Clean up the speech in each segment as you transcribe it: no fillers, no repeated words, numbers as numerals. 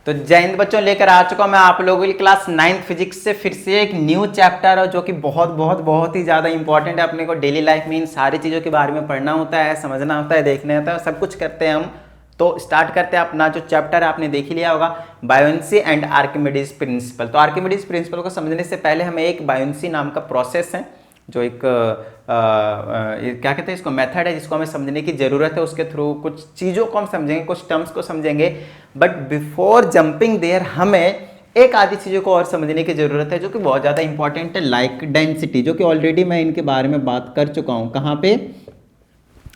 तो जय हिंद बच्चों, लेकर आ चुका हूं मैं आप लोगों के लिए क्लास 9th फिजिक्स से फिर से एक न्यू चैप्टर है जो कि बहुत ही ज़्यादा इंपॉर्टेंट है। अपने को डेली लाइफ में इन सारी चीज़ों के बारे में पढ़ना होता है, समझना होता है, देखना होता है, सब कुछ करते हैं हम। तो स्टार्ट करते हैं। अपना जो चैप्टर है आपने देख ही लिया होगा, बायोन्सी एंड आर्किमिडीज प्रिंसिपल। तो आर्किमिडीज प्रिंसिपल को समझने से पहले हमें एक बायोन्सी नाम का प्रोसेस है, जो एक क्या कहते हैं इसको, मेथड है, जिसको हमें समझने की ज़रूरत है। उसके थ्रू कुछ चीज़ों को हम समझेंगे, कुछ टर्म्स को समझेंगे। बट बिफोर जंपिंग देयर हमें एक आधी चीज़ों को और समझने की ज़रूरत है, जो कि बहुत ज़्यादा इंपॉर्टेंट है, लाइक डेंसिटी, जो कि ऑलरेडी मैं इनके बारे में बात कर चुका हूँ। कहाँ पे?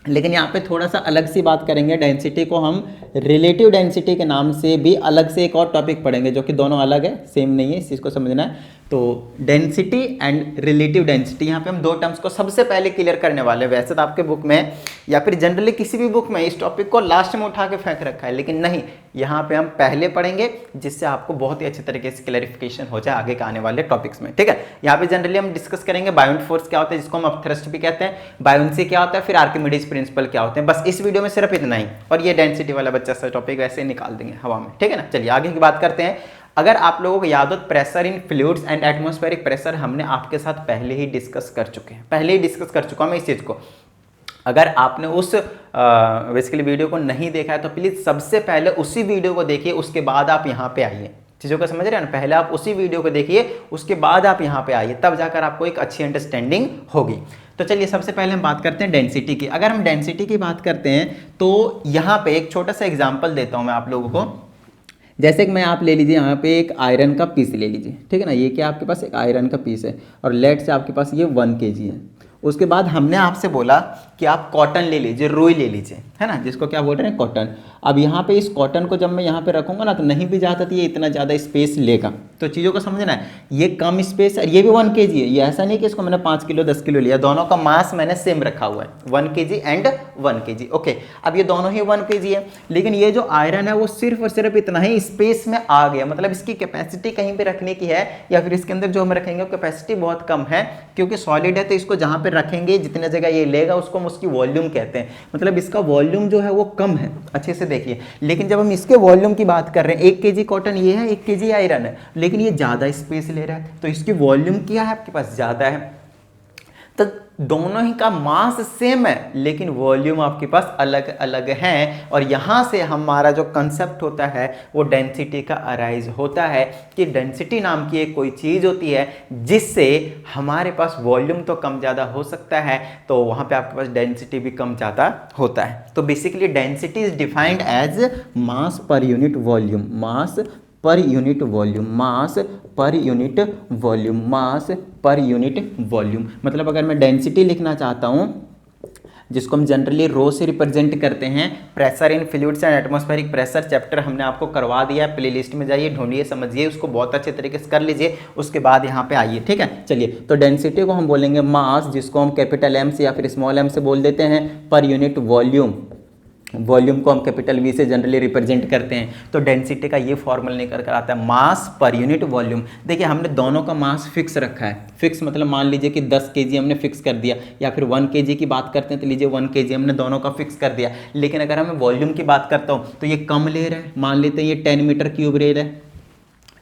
लेकिन यहाँ पे थोड़ा सा अलग सी बात करेंगे। डेंसिटी को हम रिलेटिव डेंसिटी के नाम से भी अलग से एक और टॉपिक पढ़ेंगे, जो कि दोनों अलग है, सेम नहीं है, इस चीज़ को समझना है। तो डेंसिटी एंड रिलेटिव डेंसिटी, यहाँ पे हम दो टर्म्स को सबसे पहले क्लियर करने वाले हैं। वैसे तो आपके बुक में या फिर जनरली किसी भी बुक में इस टॉपिक को लास्ट में उठा के फेंक रखा है, लेकिन नहीं, यहाँ पे हम पहले पढ़ेंगे, जिससे आपको बहुत ही अच्छे तरीके से क्लैरिफिकेशन हो जाए आगे के आने वाले टॉपिक्स में। ठीक है, यहाँ पे जनरली हम डिस्कस करेंगे बायोन्ट फोर्स क्या होता है, जिसको हम अपथ्रस्ट भी कहते हैं, बायोन्सी क्या होता है, फिर आर्किमिडीज प्रिंसिपल क्या होते हैं। बस इस वीडियो में सिर्फ इतना ही, और ये डेंसिटी वाला बच्चा सा टॉपिक वैसे ही निकाल देंगे हवा में। ठीक है ना, चलिए आगे की बात करते हैं। अगर आप लोगों को याद हो, pressure in fluids and atmospheric pressure हमने आपके साथ पहले ही डिस्कस कर चुके हैं, पहले ही डिस्कस कर चुका हूं मैं इस चीज़ को। अगर आपने उस बेसिकली वीडियो को नहीं देखा है तो प्लीज़ सबसे पहले उसी वीडियो को देखिए, उसके बाद आप यहाँ पे आइए। चीज़ों को समझ रहे हैं ना, पहले आप उसी वीडियो को देखिए, उसके बाद आप यहाँ पे आइए, तब जाकर आपको एक अच्छी अंडरस्टैंडिंग होगी। तो चलिए सबसे पहले हम बात करते हैं डेंसिटी की। अगर हम डेंसिटी की बात करते हैं तो यहाँ पे एक छोटा सा एग्जाम्पल देता हूँ मैं आप लोगों को। जैसे कि मैं, आप ले लीजिए यहाँ पे एक आयरन का पीस ले लीजिए, ठीक है ना, ये क्या आपके पास एक आयरन का पीस है, और लेट से आपके पास ये 1 kg है। उसके बाद हमने आपसे बोला कि आप कॉटन ले लीजिए, रुई ले लीजिए, है ना, जिसको क्या बोल रहे हैं, कॉटन। अब यहाँ पे इस कॉटन को जब मैं यहाँ पे रखूँगा ना, तो नहीं भी जाता तो ये इतना ज़्यादा स्पेस लेगा। तो चीज़ों को समझना है, ये कम स्पेस, और ये भी 1 kg है। ये ऐसा नहीं कि इसको मैंने 5 किलो 10 किलो लिया, दोनों का मास मैंने सेम रखा हुआ है, 1 kg एंड 1 kg। ओके, अब ये दोनों ही 1 kg है, लेकिन ये जो आयरन है वो सिर्फ और सिर्फ इतना ही स्पेस में आ गया। मतलब इसकी कैपेसिटी कहीं पे रखने की है, या फिर इसके अंदर जो हम रखेंगे वो कैपेसिटी बहुत कम है, क्योंकि सॉलिड है। तो इसको जहाँ पे रखेंगे, जितने जगह ये लेगा, उसको हम उसकी वॉल्यूम कहते हैं। मतलब इसका वॉल्यूम जो है वो कम है, अच्छे से देखिए। लेकिन जब हम इसके वॉल्यूम की बात कर रहे हैं, 1 kg कॉटन ये है, 1 kg आयरन है, लेकिन ये ज़्यादा स्पेस ले रहा है, तो इसकी वॉल्यूम क्या है आपके पास, ज़्यादा है। तो दोनों ही का मास सेम है, लेकिन वॉल्यूम आपके पास अलग अलग है। और यहाँ से हमारा जो कंसेप्ट होता है वो डेंसिटी का अराइज होता है, कि डेंसिटी नाम की एक कोई चीज़ होती है जिससे हमारे पास वॉल्यूम तो कम ज़्यादा हो सकता है, तो वहाँ पे आपके पास डेंसिटी भी कम ज़्यादा होता है। तो basically density is defined as mass per unit volume, mass per unit volume, mass per unit volume, mass per unit volume. मतलब अगर मैं डेंसिटी लिखना चाहता हूँ, जिसको हम जनरली रो से रिप्रेजेंट करते हैं, pressure in fluids and atmospheric pressure chapter हमने आपको करवा दिया है, प्लेलिस्ट में जाइए, ढूंढिए, समझिए, उसको बहुत अच्छे तरीके से कर लीजिए, उसके बाद यहाँ पे आइए। ठीक है, चलिए। तो डेंसिटी को हम बोलेंगे मास, जिसको हम कैपिटल एम से या फिर स्मॉल एम से बोल देते हैं, पर यूनिट वॉल्यूम, वॉल्यूम को हम कैपिटल वी से जनरली रिप्रेजेंट करते हैं। तो डेंसिटी का ये फॉर्मूला निकल कर आता है, मास पर यूनिट वॉल्यूम। देखिए हमने दोनों का मास फिक्स रखा है, फिक्स मतलब मान लीजिए कि 10 kg हमने फिक्स कर दिया, या फिर 1 kg की बात करते हैं तो लीजिए 1 kg हमने दोनों का फिक्स कर दिया। लेकिन अगर हमें वॉल्यूम की बात करता हूँ तो ये कम ले रहा है, मान लेते हैं ये 10 मीटर क्यूब ले रहा है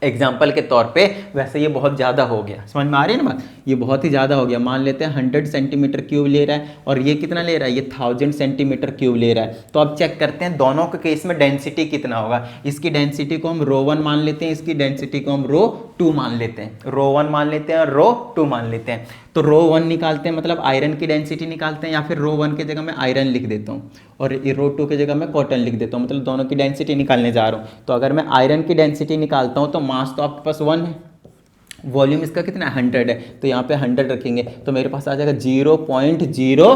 एग्जाम्पल के तौर पे। वैसे ये बहुत ज़्यादा हो गया, समझ में आ रही है ना बात, ये बहुत ही ज़्यादा हो गया। मान लेते हैं 100 सेंटीमीटर क्यूब ले रहा है, और ये कितना ले रहा है, ये 1000 सेंटीमीटर क्यूब ले रहा है। तो अब चेक करते हैं दोनों के केस में डेंसिटी कितना होगा। इसकी डेंसिटी को हम ρ1 मान लेते हैं, इसकी डेंसिटी को हम ρ2 मान लेते हैं, ρ1 मान लेते हैं और ρ2 मान लेते हैं। तो ρ1 निकालते हैं, मतलब आयरन की डेंसिटी निकालते हैं, या फिर ρ1 की जगह मैं आयरन लिख देता हूँ और ρ2 की जगह मैं कॉटन लिख देता हूँ, मतलब दोनों की डेंसिटी निकालने जा रहा हूँ। तो अगर मैं आयरन की डेंसिटी निकालता हूँ तो मास तो आपके पास 1 है, वॉल्यूम इसका कितना है, 100 है, तो यहाँ पे 100 रखेंगे तो मेरे पास आ जाएगा 0.0,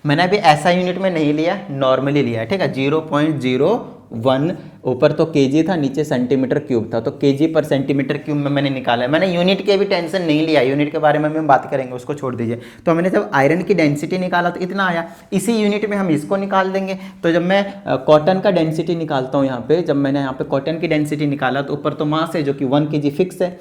मैंने अभी ऐसा यूनिट में नहीं लिया, नॉर्मली लिया है, ठीक है, 0.01। ऊपर तो केजी था, नीचे सेंटीमीटर क्यूब था, तो केजी पर सेंटीमीटर क्यूब में मैंने निकाला है। मैंने यूनिट के भी टेंशन नहीं लिया, यूनिट के बारे में हम बात करेंगे, उसको छोड़ दीजिए। तो मैंने जब आयरन की डेंसिटी निकाला तो इतना आया, इसी यूनिट में हम इसको निकाल देंगे। तो जब मैं कॉटन का डेंसिटी निकालता हूँ, यहाँ पे जब मैंने यहाँ पे कॉटन की डेंसिटी निकाला तो ऊपर तो मास है जो कि 1 kg फिक्स है,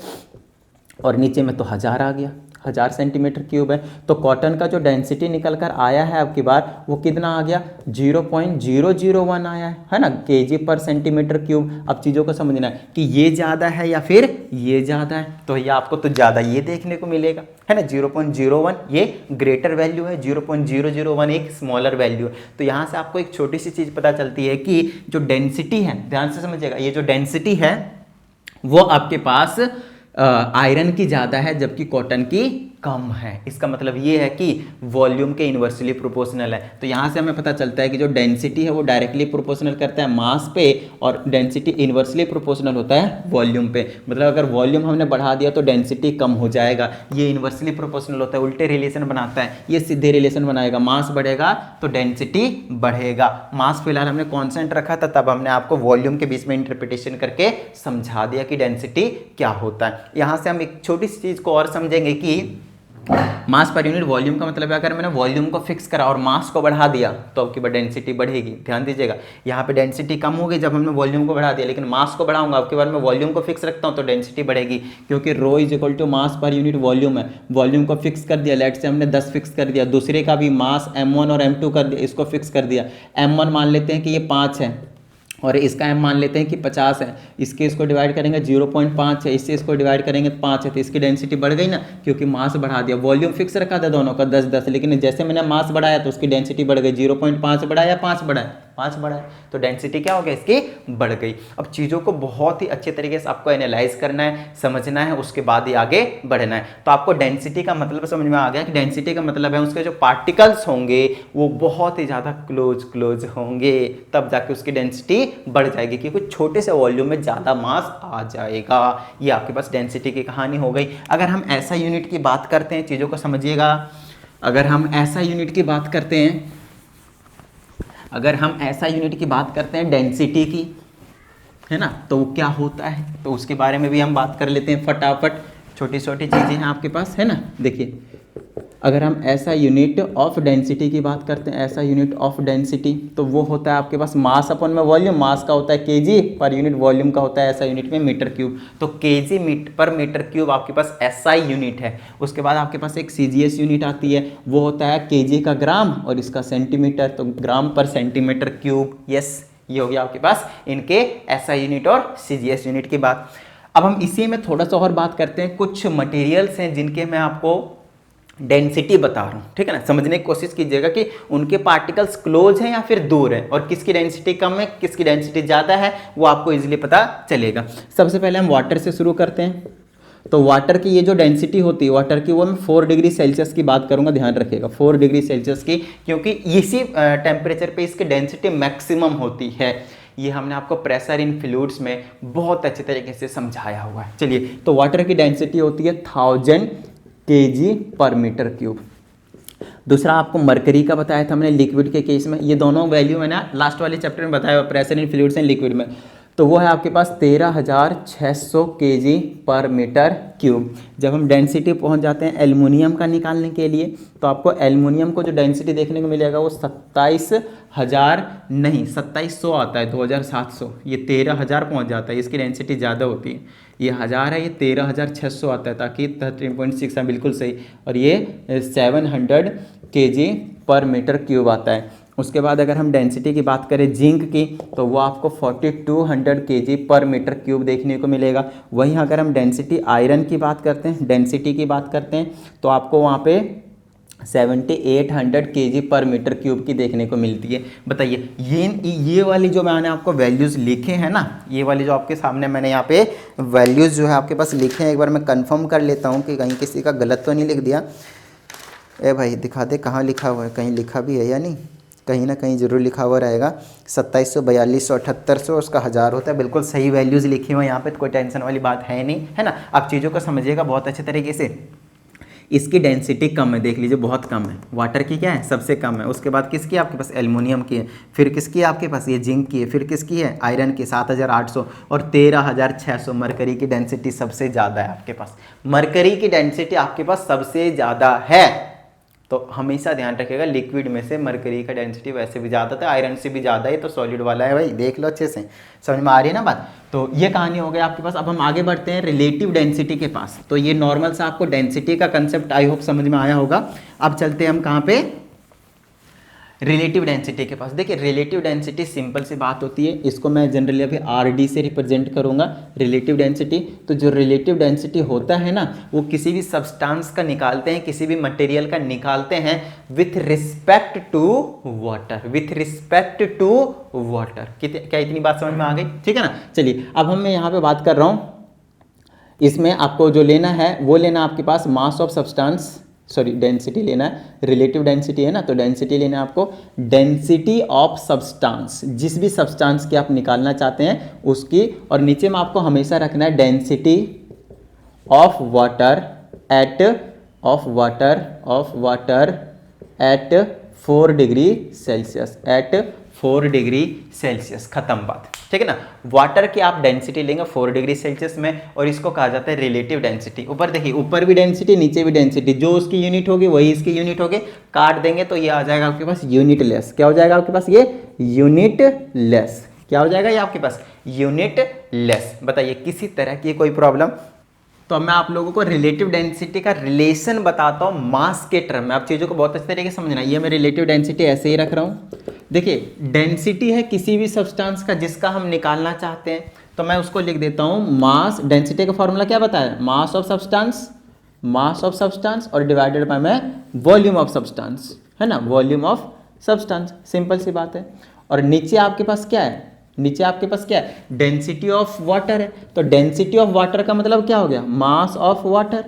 और नीचे में तो 1000 आ गया। 1000 सेंटीमीटर क्यूब है। तो कॉटन का जो डेंसिटी निकल कर आया है आपकी बार वो कितना आ गया 0.001 आया है ना, केजी पर सेंटीमीटर क्यूब। अब चीज़ों को समझना है कि ये ज़्यादा है या फिर ये ज़्यादा है, तो ये आपको तो ज़्यादा ये देखने को मिलेगा है ना। 0.01 ये ग्रेटर वैल्यू है, 0.001 एक स्मॉलर वैल्यू है। तो यहाँ से आपको एक छोटी सी चीज़ पता चलती है कि जो डेंसिटी है, ध्यान से समझिएगा, ये जो डेंसिटी है वो आपके पास आयरन की ज़्यादा है जबकि कॉटन की कम है। इसका मतलब ये है कि वॉल्यूम के इन्वर्सली प्रोपोर्शनल है। तो यहाँ से हमें पता चलता है कि जो डेंसिटी है वो डायरेक्टली प्रोपोर्शनल करता है मास पे और डेंसिटी इन्वर्सली प्रोपोर्शनल होता है वॉल्यूम पे। मतलब अगर वॉल्यूम हमने बढ़ा दिया तो डेंसिटी कम हो जाएगा, ये इन्वर्सली प्रोपोर्शनल होता है, उल्टे रिलेशन बनाता है, ये सीधे रिलेशन बनाएगा। मास बढ़ेगा तो डेंसिटी बढ़ेगा। मास फिलहाल हमने कॉन्स्टेंट रखा था, तब हमने आपको वॉल्यूम के बीच में इंटरप्रिटेशन करके समझा दिया कि डेंसिटी क्या होता है। यहाँ से हम एक छोटी सी चीज़ को और समझेंगे कि मास पर यूनिट वॉल्यूम का मतलब है अगर मैंने वॉल्यूम को फिक्स करा और मास को बढ़ा दिया तो आपकी डेंसिटी बढ़ेगी। ध्यान दीजिएगा, यहाँ पे डेंसिटी कम होगी जब हमने वॉल्यूम को बढ़ा दिया, लेकिन मास को बढ़ाऊंगा आपके बार में वॉल्यूम को फिक्स रखता हूँ तो डेंसिटी बढ़ेगी, क्योंकि rho is equal to mass per unit volume है। वॉल्यूम को फिक्स कर दिया, लेट से हमने 10 फिक्स कर दिया, दूसरे का भी मास m1 और m2 कर दिया, इसको फिक्स कर दिया। m1 मान लेते हैं कि ये 5 है और इसका m मान लेते हैं कि 50 है, इसको डिवाइड करेंगे 0.5 है, इससे इसको डिवाइड करेंगे 5 है, तो इसकी डेंसिटी बढ़ गई ना, क्योंकि मास बढ़ा दिया। वॉल्यूम फिक्स रखा था दोनों का 10-10, लेकिन जैसे मैंने मास बढ़ाया तो उसकी डेंसिटी बढ़ गई। 0.5 बढ़ाया 5 बढ़ाया, 5 बढ़ाया, तो डेंसिटी क्या हो गया इसकी बढ़ गई। अब चीज़ों को बहुत ही अच्छे तरीके से आपको एनालाइज करना है, समझना है, उसके बाद ही आगे बढ़ना है। तो आपको डेंसिटी का मतलब समझ में आ गया कि डेंसिटी का मतलब है उसके जो पार्टिकल्स होंगे वो बहुत ही ज़्यादा क्लोज होंगे, तब जाके उसकी डेंसिटी बढ़ जाएगी, क्योंकि छोटे से वॉल्यूम में ज़्यादा मास आ जाएगा। ये आपके पास डेंसिटी की कहानी हो गई। अगर हम ऐसा यूनिट की बात करते हैं, चीज़ों को समझिएगा, अगर हम ऐसा यूनिट की बात करते हैं, अगर हम ऐसा यूनिट की बात करते हैं डेंसिटी की, है ना, तो वो क्या होता है, तो उसके बारे में भी हम बात कर लेते हैं फटाफट। छोटी छोटी चीज़ें हैं आपके पास, है ना। देखिए, अगर हम ऐसा यूनिट ऑफ डेंसिटी की बात करते हैं, ऐसा यूनिट ऑफ डेंसिटी, तो वो होता है आपके पास मास अपन में वॉल्यूम। मास का होता है केजी पर यूनिट, वॉल्यूम का होता है ऐसा यूनिट में मीटर क्यूब। तो केजी पर मीटर क्यूब आपके पास एसआई यूनिट है। उसके बाद आपके पास एक सीजीएस यूनिट आती है, वो होता है केजी का ग्राम और इसका सेंटीमीटर, तो ग्राम पर सेंटीमीटर क्यूब। यस, ये हो गया आपके पास इनके एसआई यूनिट और सीजीएस यूनिट की बात। अब हम इसी में थोड़ा सा और बात करते हैं। कुछ मटेरियल्स हैं जिनके मैं आपको डेंसिटी बता रहा हूँ, ठीक है ना। समझने की कोशिश कीजिएगा कि उनके पार्टिकल्स क्लोज हैं या फिर दूर हैं, और किसकी डेंसिटी कम है किसकी डेंसिटी ज़्यादा है, वो आपको इजीली पता चलेगा। सबसे पहले हम वाटर से शुरू करते हैं। तो वाटर की ये जो डेंसिटी होती है वाटर की, वो मैं 4 डिग्री सेल्सियस की बात करूंगा, ध्यान रखिएगा 4 डिग्री सेल्सियस की, क्योंकि इसी टेम्परेचर पे इसकी डेंसिटी मैक्सिमम होती है। ये हमने आपको प्रेशर इन फ्लूइड्स में बहुत अच्छे तरीके से समझाया हुआ है। चलिए, तो वाटर की डेंसिटी होती है 1000 केजी पर मीटर क्यूब। दूसरा आपको मरकरी का बताया था मैंने लिक्विड के केस में, ये दोनों वैल्यू मैंने लास्ट वाले चैप्टर में बताया हुआ, pressure in fluids and liquid में। तो वो है आपके पास 13600 केजी पर मीटर क्यूब। जब हम डेंसिटी पहुंच जाते हैं एल्युमिनियम का निकालने के लिए, तो आपको एल्युमिनियम को जो डेंसिटी देखने को मिलेगा वो 27000 नहीं 2700 आता है, 2700, ये 13000 पहुंच जाता है, इसकी डेंसिटी ज़्यादा होती है। ये 1000 है, ये 13600 आता है, ताकि 13.6 है, बिल्कुल सही। और ये 700 केजी पर मीटर क्यूब आता है। उसके बाद अगर हम डेंसिटी की बात करें जिंक की, तो वो आपको 4200 केजी पर मीटर क्यूब देखने को मिलेगा। वहीं अगर हम डेंसिटी आयरन की बात करते हैं, डेंसिटी की बात करते हैं, तो आपको वहाँ पे 7800 केजी पर मीटर क्यूब की देखने को मिलती है। बताइए, ये वाली जो मैंने आपको वैल्यूज़ लिखे हैं ना, ये वाली जो आपके सामने मैंने यहाँ पे वैल्यूज़ जो है आपके पास लिखे हैं, एक बार मैं कंफर्म कर लेता हूँ कि कहीं किसी का गलत तो नहीं लिख दिया। ए भाई दिखा दे कहाँ लिखा हुआ है, कहीं लिखा भी है या नहीं, कहीं ना कहीं ज़रूर लिखा हुआ रहेगा। 2700, 4200, 7800, उसका 1000 होता है। बिल्कुल सही वैल्यूज़ लिखी हुई हैं यहाँ पे, कोई टेंशन वाली बात है नहीं, है ना। आप चीज़ों को समझिएगा बहुत अच्छे तरीके से। इसकी डेंसिटी कम है, देख लीजिए बहुत कम है। वाटर की क्या है, सबसे कम है। उसके बाद किसकी आपके पास एल्युमिनियम की है, फिर किसकी है आपके पास ये जिंक की है, फिर किसकी है आयरन की 7800 और 13600। मरकरी की डेंसिटी सबसे ज़्यादा है आपके पास, मरकरी की डेंसिटी आपके पास सबसे ज़्यादा है। तो हमेशा ध्यान रखिएगा लिक्विड में से मरकरी का डेंसिटी वैसे भी ज़्यादा था, आयरन से भी ज़्यादा है, तो सॉलिड वाला है भाई, देख लो अच्छे से, समझ में आ रही है ना बात। तो ये कहानी हो गई आपके पास। अब हम आगे बढ़ते हैं रिलेटिव डेंसिटी के पास। तो ये नॉर्मल सा आपको डेंसिटी का कंसेप्ट आई होप समझ में आया होगा। अब चलते हैं हम कहाँ पे, रिलेटिव डेंसिटी के पास। देखिए रिलेटिव डेंसिटी सिंपल सी बात होती है, इसको मैं जनरली अभी आरडी से रिप्रेजेंट करूंगा रिलेटिव डेंसिटी। तो जो रिलेटिव डेंसिटी होता है ना, वो किसी भी सब्सटेंस का निकालते हैं, किसी भी मटेरियल का निकालते हैं with respect to water, with respect to water. क्या इतनी बात समझ में आ गई? ठीक है ना। चलिए अब हम मैं यहाँ पे बात कर रहा हूँ, इसमें आपको जो लेना है वो लेना आपके पास mass of substance, sorry density लेना है, रिलेटिव डेंसिटी है ना, तो डेंसिटी लेना है आपको, डेंसिटी ऑफ सब्सटेंस, जिस भी सब्सटेंस की आप निकालना चाहते हैं उसकी, और नीचे में आपको हमेशा रखना है density of water at at 4 degree Celsius, at 4 degree Celsius, खत्म बात। ठीक है ना। वाटर की आप डेंसिटी लेंगे 4 डिग्री सेल्सियस में, और इसको कहा जाता है रिलेटिव डेंसिटी। ऊपर देखिए, ऊपर भी डेंसिटी नीचे भी डेंसिटी, जो उसकी यूनिट होगी वही इसकी यूनिट होगी, काट देंगे तो ये आ जाएगा आपके पास यूनिट लेस। क्या हो जाएगा आपके पास? ये यूनिट लेस। क्या हो जाएगा ये आपके पास? Unit less. बताइए किसी तरह की कोई प्रॉब्लम? तो अब मैं आप लोगों को रिलेटिव डेंसिटी का रिलेशन बताता हूँ मास के टर्म में। आप चीज़ों को बहुत अच्छे तरीके से समझना। ये मैं रिलेटिव डेंसिटी ऐसे ही रख रहा हूँ। देखिए डेंसिटी है किसी भी सब्सटेंस का जिसका हम निकालना चाहते हैं, तो मैं उसको लिख देता हूँ मास। डेंसिटी का फॉर्मूला क्या बताया? मास ऑफ सब्सटेंस और डिवाइडेड बाय में वॉल्यूम ऑफ सब्सटेंस, है ना, वॉल्यूम ऑफ सब्सटेंस। सिंपल सी बात है। और नीचे आपके पास क्या है? नीचे आपके पास क्या है? डेंसिटी ऑफ वाटर है। तो डेंसिटी ऑफ वाटर का मतलब क्या हो गया? Mass of water.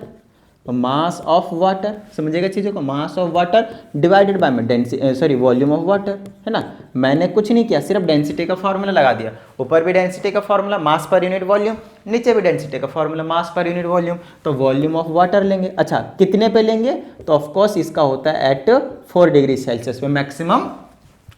Mass of water, समझिएगा चीज़ों को, mass of water divided by में density, sorry volume of water, है ना। मैंने कुछ नहीं किया, सिर्फ डेंसिटी का फॉर्मूला लगा दिया। ऊपर भी डेंसिटी का formula mass per unit volume, नीचे भी डेंसिटी का formula mass per unit volume. तो वॉल्यूम ऑफ वाटर लेंगे। अच्छा कितने पे लेंगे? तो ऑफकोर्स इसका होता है एट 4 डिग्री सेल्सियस पे मैक्सिमम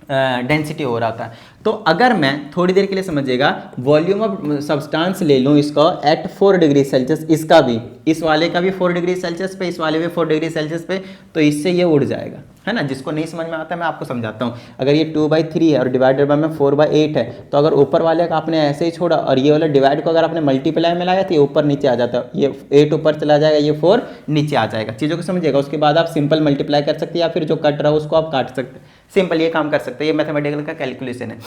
डेंसिटी हो रहा था। तो अगर मैं थोड़ी देर के लिए समझिएगा, वॉल्यूम ऑफ सब्सटेंस ले लूँ इसका एट 4 डिग्री सेल्सियस, इसका भी, इस वाले का भी 4 डिग्री सेल्सियस पे, इस वाले भी 4 डिग्री सेल्सियस पे, तो इससे ये उड़ जाएगा, है ना। जिसको नहीं समझ में आता मैं आपको समझाता हूँ। अगर ये 2/3 है और डिवाइडेड बाय में 4/8 है, तो अगर ऊपर वाले का आपने ऐसे ही छोड़ा और ये वाला डिवाइड को अगर आपने मल्टीप्लाई में लाया तो ये ऊपर नीचे आ जाता है। ये 8 ऊपर चला जाएगा, ये 4 नीचे आ जाएगा। चीज़ों को समझिएगा। उसके बाद आप सिंपल मल्टीप्लाई कर सकते हैं, या फिर जो कट रहा है उसको आप काट सकते हैं। सिंपल ये काम कर सकते हैं। ये मैथमेटिकल का कैलकुलेशन है।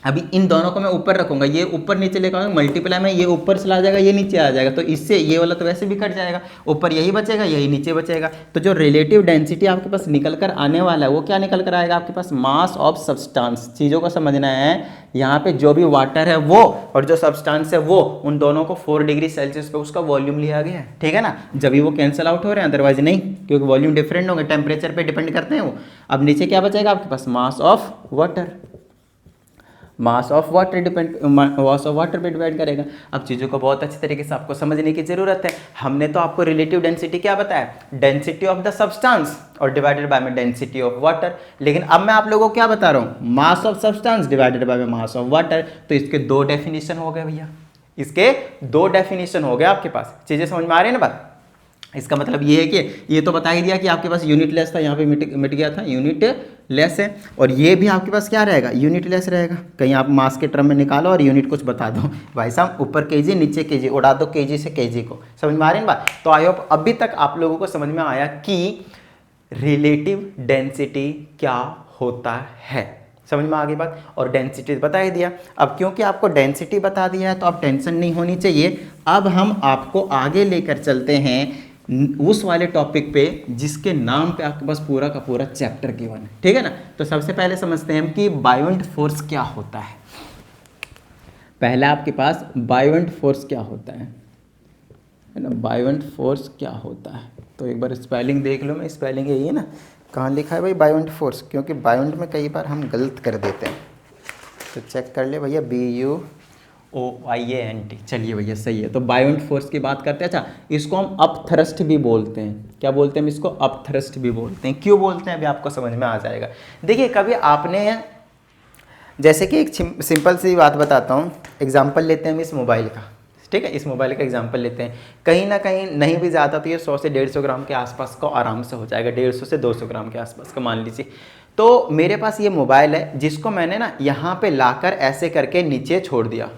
अभी इन दोनों को मैं ऊपर रखूंगा, ये ऊपर नीचे लेकर आऊंगा, मल्टीप्लाई में ये ऊपर चला जाएगा, ये नीचे आ जाएगा, तो इससे ये वाला तो वैसे भी कट जाएगा, ऊपर यही बचेगा, यही नीचे बचेगा। तो जो रिलेटिव डेंसिटी आपके पास निकल कर आने वाला है वो क्या निकल कर आएगा आपके पास? Mass of substance. चीज़ों को समझना है, यहाँ पे जो भी वाटर है वो और जो सब्सटेंस है वो, उन दोनों को 4 डिग्री सेल्सियस पे उसका वॉल्यूम लिया गया है। ठीक है ना। जब भी वो कैंसिल आउट हो रहे हैं, अदरवाइज नहीं, क्योंकि वॉल्यूम डिफरेंट होंगे, टेम्परेचर पे डिपेंड करते हैं वो। अब नीचे क्या बचेगा आपके पास? Mass of water. Mass of water पे डिपेंड करेगा। अब चीज़ों को बहुत अच्छे तरीके से आपको समझने की जरूरत है। हमने तो आपको रिलेटिव डेंसिटी क्या बताया? डेंसिटी ऑफ द सब्सटेंस और डिवाइडेड बाय में डेंसिटी ऑफ वाटर। लेकिन अब मैं आप लोगों को क्या बता रहा हूँ? मास ऑफ सब्सटेंस डिवाइडेड बाय में मास ऑफ वाटर। तो इसके 2 डेफिनेशन हो गए भैया, इसके 2 डेफिनेशन हो गए आपके पास। चीज़ें समझ में आ रही है ना बात? इसका मतलब ये है कि ये तो बता ही दिया कि आपके पास यूनिट लेस था, यहाँ पे मिट गया था, यूनिट लेस है। और ये भी आपके पास क्या रहेगा? यूनिट लेस रहेगा। कहीं आप मास के टर्म में निकालो और यूनिट कुछ बता दो, भाई साहब ऊपर केजी नीचे केजी, उड़ा दो केजी से केजी को। समझ में आ रही है बात? तो आई होप अभी तक आप लोगों को समझ में आया कि रिलेटिव डेंसिटी क्या होता है। समझ में आ गई बात? और डेंसिटी बता ही दिया। अब क्योंकि आपको डेंसिटी बता दिया है तो अब टेंशन नहीं होनी चाहिए। अब हम आपको आगे लेकर चलते हैं उस वाले टॉपिक पे जिसके नाम पे आपके पास पूरा का पूरा चैप्टर गिवन है। ठीक है ना। तो सबसे पहले समझते हैं हम कि बायोंट फोर्स क्या होता है। पहला आपके पास बायोंट फोर्स क्या होता है ना। बायोंट फोर्स क्या होता है, तो एक बार स्पेलिंग देख लो। मैं स्पेलिंग यही है ना, कहाँ लिखा है भाई बायोंट फोर्स, क्योंकि बायोंट में कई बार हम गलत कर देते हैं, तो चेक कर ले भैया, BUOIANT। चलिए भैया सही है। तो बायोंट फोर्स की बात करते हैं। अच्छा इसको हम अप थ्रस्ट भी बोलते हैं। क्या बोलते हैं हम इसको? अप थ्रस्ट भी बोलते हैं। क्यों बोलते हैं अभी आपको समझ में आ जाएगा। देखिए कभी आपने, जैसे कि एक सिंपल सी बात बताता हूँ, एग्जाम्पल लेते हैं हम इस मोबाइल का। ठीक है, इस मोबाइल का एग्जांपल लेते हैं, कहीं ना कहीं नहीं भी ज़्यादा तो ये 100 से 150 ग्राम के आसपास का आराम से हो जाएगा, 150 से 200 ग्राम के आसपास का मान लीजिए। तो मेरे पास ये मोबाइल है जिसको मैंने ना यहाँ पे लाकर ऐसे करके नीचे छोड़ दिया,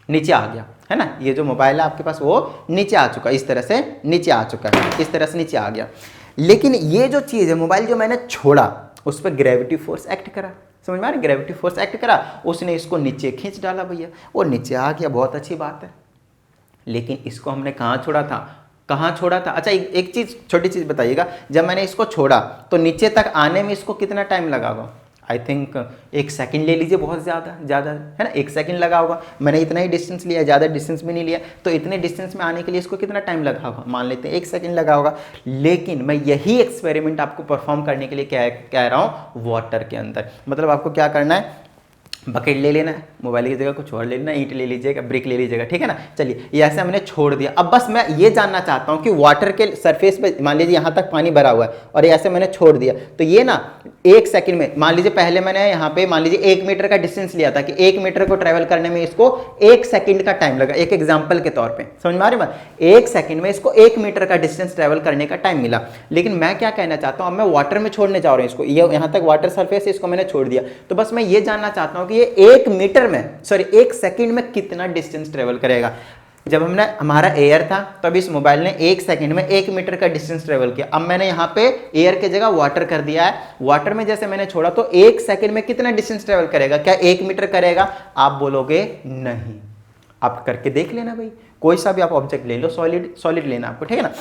नीचे आ गया है ना, ये जो मोबाइल है आपके पास वो नीचे आ चुका है, इस तरह से नीचे आ चुका है, इस तरह से नीचे आ गया। लेकिन ये जो चीज़ है मोबाइल जो मैंने छोड़ा उस पर ग्रेविटी फोर्स एक्ट करा, समझ में आ रहा है, ग्रेविटी फोर्स एक्ट करा, उसने इसको नीचे खींच डाला भैया, वो नीचे आ गया, बहुत अच्छी बात है। लेकिन इसको हमने कहाँ छोड़ा था, कहाँ छोड़ा था? अच्छा एक चीज़, छोटी चीज़ बताइएगा, जब मैंने इसको छोड़ा तो नीचे तक आने में इसको कितना टाइम लगा होगा? आई थिंक 1 सेकंड ले लीजिए, बहुत ज़्यादा है ना, 1 सेकंड लगा होगा। मैंने इतना ही डिस्टेंस लिया, ज़्यादा डिस्टेंस भी नहीं लिया, तो इतने डिस्टेंस में आने के लिए इसको कितना टाइम लगा होगा? मान लेते हैं 1 सेकंड लगा होगा। लेकिन मैं यही एक्सपेरिमेंट आपको परफॉर्म करने के लिए कह रहा हूँ वाटर के अंदर। मतलब आपको क्या करना है, बकेट ले लेना है, मोबाइल की जगह कुछ और ले लेना, ईंट ले लीजिएगा, ब्रिक ले लीजिएगा, ठीक है ना। चलिए ये ऐसे हमने छोड़ दिया। अब बस मैं ये जानना चाहता हूँ कि वाटर के सरफेस पे मान लीजिए यहाँ तक पानी भरा हुआ है और ये ऐसे मैंने छोड़ दिया, तो ये ना 1 सेकंड में, मान लीजिए पहले मैंने यहाँ पे मान लीजिए 1 मीटर का डिस्टेंस लिया था कि 1 मीटर को ट्रेवल करने में इसको 1 सेकंड का टाइम लगा, एक एग्जाम्पल के तौर पर, समझ में आ रही बात? 1 सेकंड में इसको 1 मीटर का डिस्टेंस ट्रेवल करने का टाइम मिला। लेकिन मैं क्या कहना चाहता हूँ, अब मैं वाटर में छोड़ने जा रहा हूँ इसको, ये यहाँ तक वाटर सरफेस है, इसको मैंने छोड़ दिया, तो बस मैं ये जानना चाहता हूँ कि ये 1 मीटर में, सॉरी 1 सेकंड में कितना डिस्टेंस ट्रेवल करेगा। जब हमने हमारा एयर था तब इस मोबाइल ने 1 सेकंड में 1 मीटर का डिस्टेंस ट्रेवल किया। अब मैंने यहाँ पे एयर की जगह वाटर कर दिया है, वाटर में जैसे मैंने छोड़ा तो 1 सेकंड में कितना डिस्टेंस ट्रेवल करेगा? क्या 1 मीटर करेगा? आप बोलोगे नहीं। आप करके देख लेना भाई, कोई सा भी आप ऑब्जेक्ट ले लो, सॉलिड लेना आपको, ठीक है ना,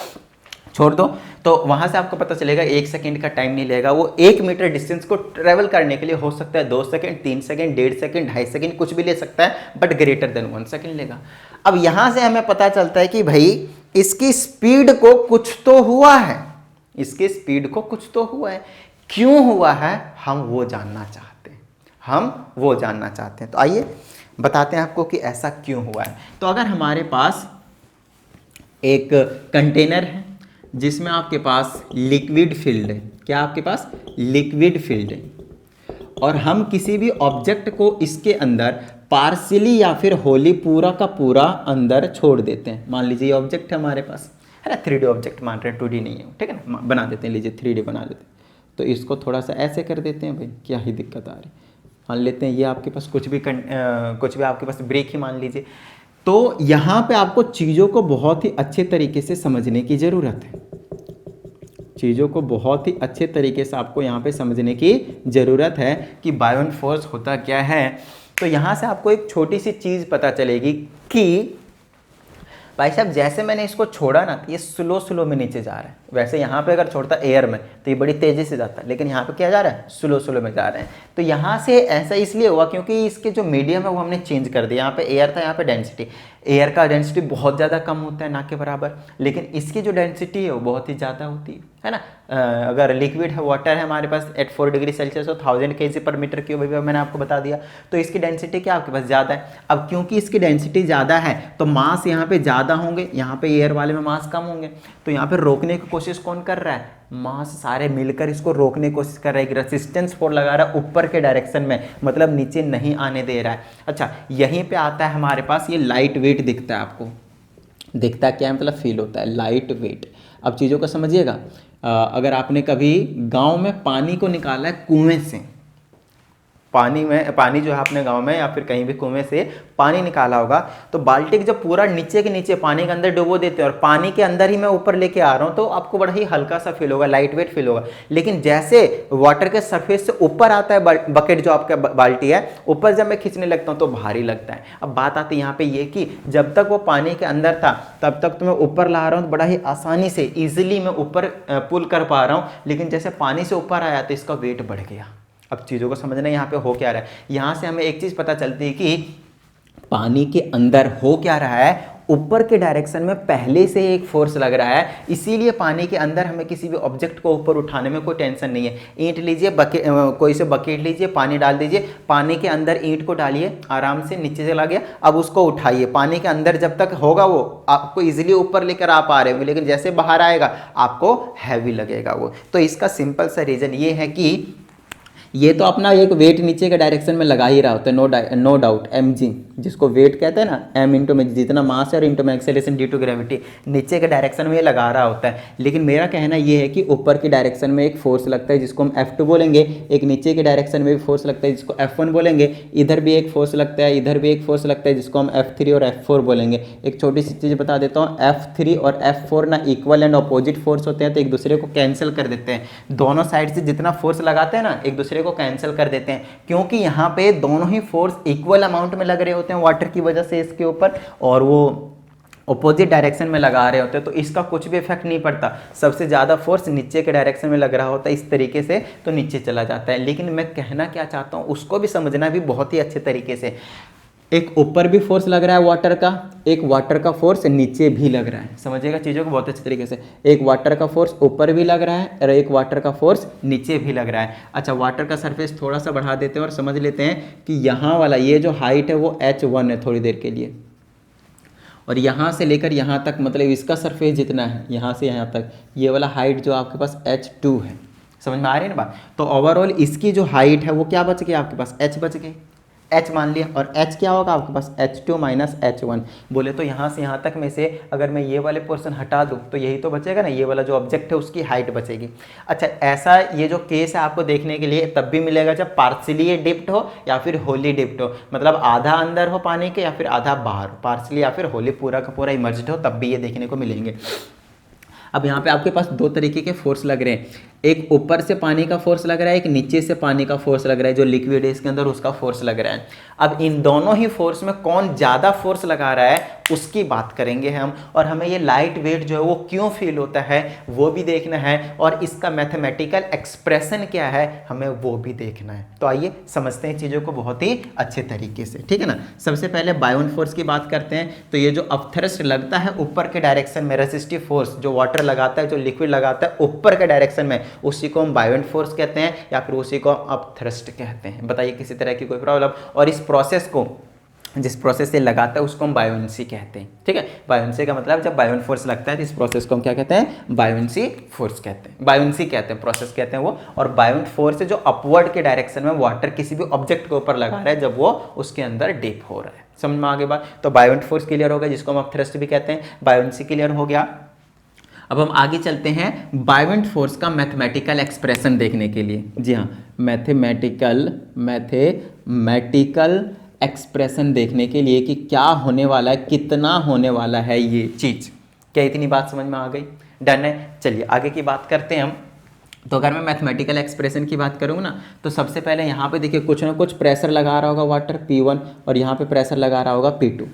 छोड़ दो, तो वहां से आपको पता चलेगा 1 सेकंड का टाइम नहीं लेगा, वो 1 मीटर डिस्टेंस को ट्रेवल करने के लिए हो सकता है 2 सेकंड, 3 सेकंड, 1.5 सेकंड, 2.5 सेकंड, कुछ भी ले सकता है, बट ग्रेटर देन 1 सेकंड लेगा। अब यहां से हमें पता चलता है कि भाई इसकी स्पीड को कुछ तो हुआ है, इसकी स्पीड को कुछ तो हुआ है, क्यों हुआ है हम वो जानना चाहते हैं, हम वो जानना चाहते हैं। तो आइए बताते हैं आपको कि ऐसा क्यों हुआ है। तो अगर हमारे पास एक कंटेनर है जिसमें आपके पास लिक्विड फील्ड है, क्या आपके पास लिक्विड फील्ड है, और हम किसी भी ऑब्जेक्ट को इसके अंदर पार्शियली या फिर होली पूरा का पूरा अंदर छोड़ देते हैं। मान लीजिए ये ऑब्जेक्ट है हमारे पास, है ना, 3D ऑब्जेक्ट मान रहे हैं, 2D नहीं है, ठीक है ना, बना देते हैं, लीजिए 3D बना लेते हैं। तो इसको थोड़ा सा ऐसे कर देते हैं भाई, क्या ही दिक्कत आ रही। मान लेते हैं ये आपके पास कुछ भी आपके पास ब्रेक ही मान लीजिए। तो यहाँ पे आपको चीज़ों को बहुत ही अच्छे तरीके से समझने की ज़रूरत है, चीज़ों को बहुत ही अच्छे तरीके से आपको यहाँ पे समझने की ज़रूरत है कि बायोन फोर्स होता क्या है। तो यहाँ से आपको एक छोटी सी चीज़ पता चलेगी कि भाई साहब जैसे मैंने इसको छोड़ा ना, ये स्लो में नीचे जा रहा है। वैसे यहाँ पे अगर छोड़ता एयर में तो ये बड़ी तेज़ी से जाता है, लेकिन यहाँ पे क्या जा रहा है, स्लो में जा रहे हैं। तो यहाँ से ऐसा इसलिए हुआ क्योंकि इसके जो मीडियम है वो हमने चेंज कर दिया। यहाँ पे एयर था, यहाँ पे डेंसिटी, एयर का डेंसिटी बहुत ज़्यादा कम होता है ना के बराबर, लेकिन इसकी जो डेंसिटी है वो बहुत ही ज़्यादा होती है ना। अगर लिक्विड है, वाटर है हमारे पास एट 4 डिग्री सेल्सियस हो 1000 kg/m3, मैंने आपको बता दिया, तो इसकी डेंसिटी क्या आपके पास ज़्यादा है। अब क्योंकि इसकी डेंसिटी ज़्यादा है तो मास यहाँ पे ज़्यादा होंगे, यहाँ पे एयर वाले में मास कम होंगे। तो यहाँ पे रोकने की कोशिश कौन कर रहा है, मास सारे मिलकर इसको रोकने की कोशिश कर रहा है, एक रेसिस्टेंस फोर्स लगा रहा है ऊपर के डायरेक्शन में, मतलब नीचे नहीं आने दे रहा है। अच्छा यहीं पे आता है हमारे पास ये लाइट वेट दिखता है, आपको दिखता क्या है, मतलब फील होता है लाइट वेट। अब चीज़ों को समझिएगा, अगर आपने कभी गांव में पानी को निकाला है कुएं से, पानी जो है अपने गांव में या फिर कहीं भी कुएं से पानी निकाला होगा, तो बाल्टी के जब पूरा नीचे के नीचे पानी के अंदर डुबो देते हैं और पानी के अंदर ही मैं ऊपर लेके आ रहा हूं, तो आपको बड़ा ही हल्का सा फील होगा, लाइट वेट फील होगा। लेकिन जैसे वाटर के सरफेस से ऊपर आता है बकेट जो आपका बाल्टी है, ऊपर जब मैं खींचने लगता हूं तो भारी लगता है। अब बात आती है यहाँ पे ये कि जब तक वो पानी के अंदर था तब तक तो मैं ऊपर ला रहा हूँ, बड़ा ही आसानी से ईजिली मैं ऊपर पुल कर पा रहा हूँ, लेकिन जैसे पानी से ऊपर आया तो इसका वेट बढ़ गया। अब चीज़ों को समझना यहाँ पे हो क्या रहा है, यहाँ से हमें एक चीज़ पता चलती है कि पानी के अंदर हो क्या रहा है, ऊपर के डायरेक्शन में पहले से एक फोर्स लग रहा है, इसीलिए पानी के अंदर हमें किसी भी ऑब्जेक्ट को ऊपर उठाने में कोई टेंशन नहीं है। ईंट लीजिए, कोई से बकेट लीजिए, पानी डाल दीजिए, पानी के अंदर ईंट को डालिए, आराम से नीचे चला गया। अब उसको उठाइए, पानी के अंदर जब तक होगा वो आपको इजीली ऊपर लेकर आ पा रहे होंगे, लेकिन जैसे बाहर आएगा आपको हैवी लगेगा वो। तो इसका सिंपल सा रीज़न ये है कि ये तो अपना एक वेट नीचे के डायरेक्शन में लगा ही रहा होता है, नो डाउट, mg, जिसको वेट कहते हैं ना, m इंटू में जितना मास है और इंटू में एक्सेलरेशन ड्यू टू ग्रेविटी, नीचे के डायरेक्शन में ये लगा रहा होता है। लेकिन मेरा कहना ये है कि ऊपर की डायरेक्शन में एक फोर्स लगता है जिसको हम F2 बोलेंगे, एक नीचे के डायरेक्शन में भी फोर्स लगता है जिसको F1 बोलेंगे, इधर भी एक फोर्स लगता है, इधर भी एक फोर्स लगता है जिसको हम F3 और F4 बोलेंगे। एक छोटी सी चीज़ बता देता हूँ, F3 और F4 ना इक्वल एंड अपोजिट फोर्स होते हैं, तो एक दूसरे को कैंसिल कर देते हैं। दोनों साइड से जितना फोर्स लगाते हैं ना, एक दूसरे को कैंसिल कर देते हैं, क्योंकि यहाँ पे दोनों ही फोर्स इक्वल अमाउंट में लग रहे होते हैं वाटर की वजह से इसके ऊपर, और वो अपोजिट डायरेक्शन में लगा रहे होते हैं, तो इसका कुछ भी इफेक्ट नहीं पड़ता। सबसे ज़्यादा फोर्स नीचे के डायरेक्शन में लग रहा होता है इस तरीके से, तो नीचे चला जाता है। लेकिन मैं कहना क्या चाहता हूँ उसको भी समझना भी बहुत ही अच्छे तरीके से। एक ऊपर भी फोर्स लग रहा है वाटर का, एक वाटर का फोर्स नीचे भी लग रहा है, समझिएगा चीज़ों को बहुत अच्छे तरीके से। एक वाटर का फोर्स ऊपर भी लग रहा है और एक वाटर का फोर्स नीचे भी लग रहा है। अच्छा, वाटर का सरफेस थोड़ा सा बढ़ा देते हैं और समझ लेते हैं कि यहाँ वाला ये जो हाइट है वो h1 है थोड़ी देर के लिए, और यहाँ से लेकर यहाँ तक, मतलब इसका सरफेस जितना है यहाँ से यहाँ तक, ये वाला हाइट जो आपके पास h2 है। समझ में आ रही है ना बात? तो ओवरऑल इसकी जो हाइट है वो क्या बच गई आपके पास, h बच गई, h मान लिया, और h क्या होगा आपके पास, h2 माइनस h1। बोले तो यहाँ से यहाँ तक में से अगर मैं ये वाले पोर्शन हटा दूँ तो यही तो बचेगा ना, ये वाला जो ऑब्जेक्ट है उसकी हाइट बचेगी। अच्छा, ऐसा ये जो केस है आपको देखने के लिए तब भी मिलेगा जब पार्शियली ये डिप्ट हो या फिर होली डिप्ट हो, मतलब आधा अंदर हो पानी के या फिर आधा बाहर, पार्शियली या फिर होली पूरा का पूरा इमर्ज्ड हो, तब भी ये देखने को मिलेंगे। अब यहाँ पे आपके पास दो तरीके के फोर्स लग रहे हैं, एक ऊपर से पानी का फोर्स लग रहा है, एक नीचे से पानी का फोर्स लग रहा है, जो लिक्विड है इसके अंदर उसका फोर्स लग रहा है। अब इन दोनों ही फोर्स में कौन ज़्यादा फोर्स लगा रहा है उसकी बात करेंगे हम, और हमें ये लाइट वेट जो है वो क्यों फील होता है वो भी देखना है, और इसका मैथमेटिकल एक्सप्रेशन क्या है हमें वो भी देखना है। तो आइए समझते हैं चीज़ों को बहुत ही अच्छे तरीके से, ठीक है ना। सबसे पहले बायोन फोर्स की बात करते हैं। तो ये जो अपथ्रस्ट लगता है ऊपर के डायरेक्शन में, रेसिस्टिव फोर्स जो वाटर लगाता है, जो लिक्विड लगाता है ऊपर के डायरेक्शन में, उसी को हम बायोन फोर्स कहते हैं या फिर उसी को हम अपथ्रस्ट कहते हैं। बताइए किसी तरह की कोई प्रॉब्लम? और इस प्रोसेस को, जिस प्रोसेस से लगाता है उसको हम बायोन्सी कहते हैं, ठीक है। बायोन्सी का मतलब जब बायोन फोर्स लगता है तो इस प्रोसेस को हम क्या कहते हैं, बायोन्सी फोर्स कहते हैं, बायोन्सी कहते हैं, प्रोसेस कहते हैं वो। और बायोन फोर्स है जो अपवर्ड के डायरेक्शन में वाटर किसी भी ऑब्जेक्ट के ऊपर लगा रहा है जब वो उसके अंदर डीप हो रहा है। समझ में आगे बात? तो बायोन फोर्स क्लियर हो गया, जिसको हम अपथ्रस्ट भी कहते हैं, बायोन्सी क्लियर हो गया। अब हम आगे चलते हैं बायोवेंट फोर्स का मैथमेटिकल एक्सप्रेशन देखने के लिए। जी हाँ, मैथमेटिकल एक्सप्रेशन देखने के लिए कि क्या होने वाला है, कितना होने वाला है ये चीज़। क्या इतनी बात समझ में आ गई? डन है। चलिए आगे की बात करते हैं हम। तो अगर मैं मैथमेटिकल एक्सप्रेशन की बात करूँ ना, तो सबसे पहले यहाँ पे देखिए कुछ ना कुछ प्रेशर लगा रहा होगा वाटर P1, और यहाँ पे प्रेशर लगा रहा होगा P2।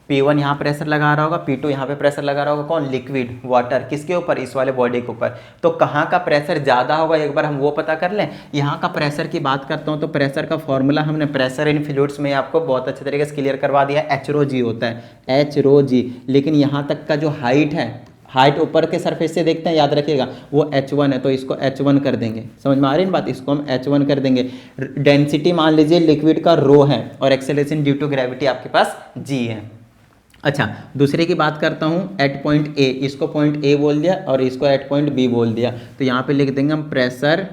P1 यहाँ प्रेशर लगा रहा होगा, P2 यहाँ पे प्रेशर लगा रहा होगा, कौन? Liquid water. किसके ऊपर? इस वाले बॉडी के ऊपर। तो कहाँ का प्रेशर ज़्यादा होगा एक बार हम वो पता कर लें। यहाँ का प्रेशर की बात करता हूँ तो प्रेशर का फॉर्मूला हमने प्रेशर इन फ्लूइड्स में आपको बहुत अच्छे तरीके से क्लियर करवा दिया, h-ρ-g होता है, h-ρ-g। लेकिन यहाँ तक का जो हाइट है, हाइट ऊपर के सरफेस से देखते हैं, याद रखिएगा वो h1 है, तो इसको h1 कर देंगे। समझ में आ रही है बात? इसको हम h1 कर देंगे। डेंसिटी मान लीजिए लिक्विड का ρ है और एक्सेलरेशन ड्यू टू ग्रेविटी आपके पास g है। अच्छा, दूसरे की बात करता हूँ एट पॉइंट ए, इसको पॉइंट ए बोल दिया और इसको एट पॉइंट बी बोल दिया, तो यहाँ पे लिख देंगे हम प्रेशर